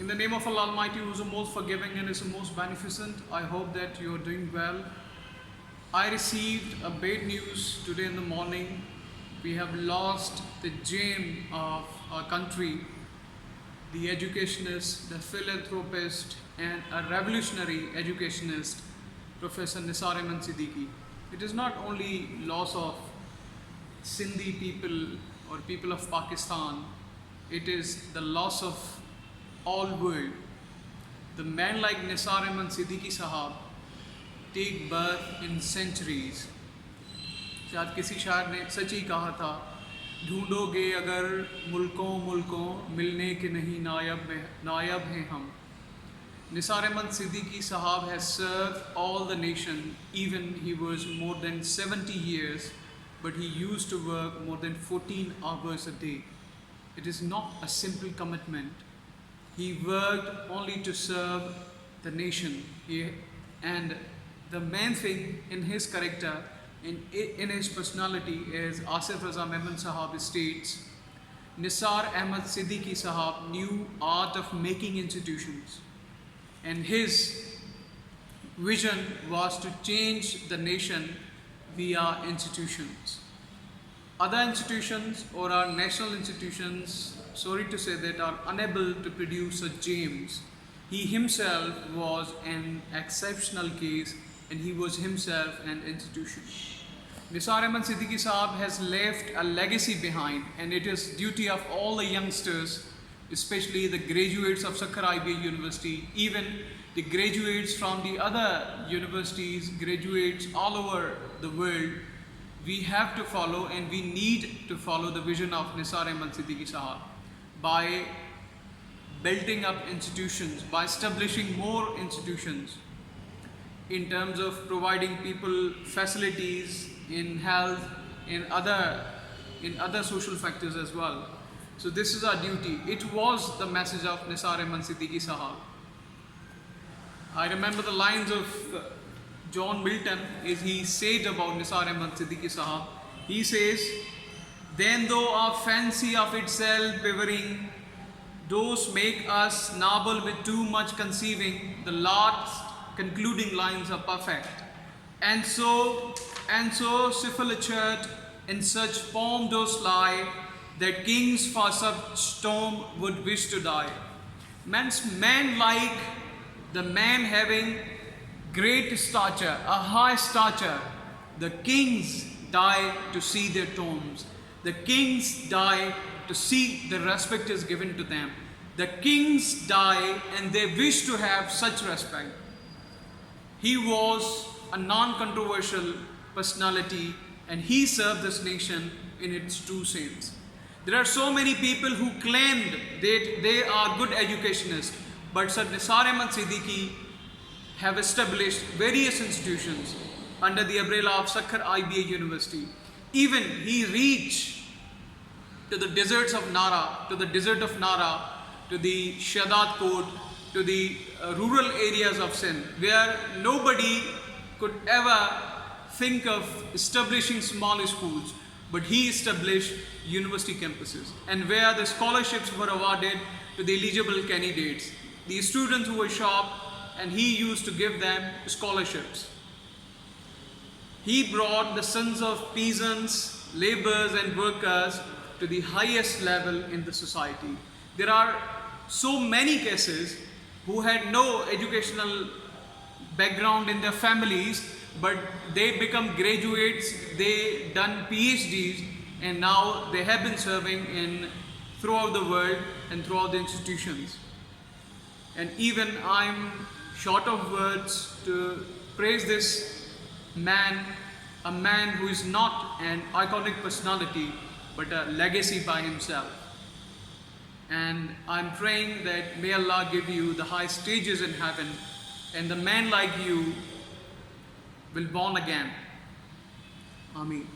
In the name of Allah Almighty, who is the most forgiving and is the most beneficent, I hope that you are doing well. I received a bad news today in the morning. We have lost the gem of our country, the educationist, the philanthropist, and a revolutionary educationist, Professor Nisar Ahmed Siddiqui. It is not only loss of Sindhi people or people of Pakistan, it is the loss of all world. The man like Nisar Ahmed Siddiqui Sahab take birth in centuries. शायद किसी शायर ने सच ही कहा था, ढूंढोगे अगर मुल्कों मुल्कों मिलने के नहीं नायब हैं हम. Nisar Ahmed Siddiqui Sahab has served all the nation. Even he was more than 70 years, but he used to work more than 14 hours a day. It is not a simple commitment. He worked only to serve the nation. And the main thing in his character, in his personality, is Asif Raza Memon Sahab states, Nisar Ahmed Siddiqui Sahab knew art of making institutions. And his vision was to change the nation via institutions. Other institutions or our national institutions, sorry to say that, are unable to produce such gems. He himself was an exceptional case, and he was himself an institution. Nisar Ahmed Siddiqui Sahab has left a legacy behind, and it is duty of all the youngsters, especially the graduates of Sakhar IBA University, even the graduates from the other universities, graduates all over the world. We have to follow, and we need to follow the vision of Nisar Ahmed Siddiqui Sahab by building up institutions, by establishing more institutions in terms of providing people facilities in health, in other social factors as well. So this is our duty. It was the message of Nisar Ahmed Siddiqui Sahab. I remember the lines of John Milton is he said about Nisar Ahmed Siddiqui Sahab. He says, then though our fancy of itself quivering, those make us noble with too much conceiving, the last concluding lines are perfect. And so syphilatured in such poem does lie, that kings for such storm would wish to die. Man like the man having great stature, a high stature, the kings die to see their tombs. The kings die to see the respect is given to them. The kings die and they wish to have such respect. He was a non-controversial personality, and he served this nation in its true sense. There are so many people who claimed that they are good educationists, but Sir Nisar Ahmed Siddiqui have established various institutions under the umbrella of Sakhar IBA University. Even he reached to the deserts of Nara, to the desert of Nara, to the Shahdad Kot, to the rural areas of Sindh, where nobody could ever think of establishing small schools, but he established university campuses, and where the scholarships were awarded to the eligible candidates, the students who were sharp, and he used to give them scholarships. He brought the sons of peasants, laborers and workers to the highest level in the society. There are so many cases who had no educational background in their families, but they become graduates, they done PhDs, and now they have been serving throughout the world and throughout the institutions. And even I'm short of words to praise this man, a man who is not an iconic personality, but a legacy by himself. And I'm praying that may Allah give you the high stages in heaven, and the man like you will born again. Ameen.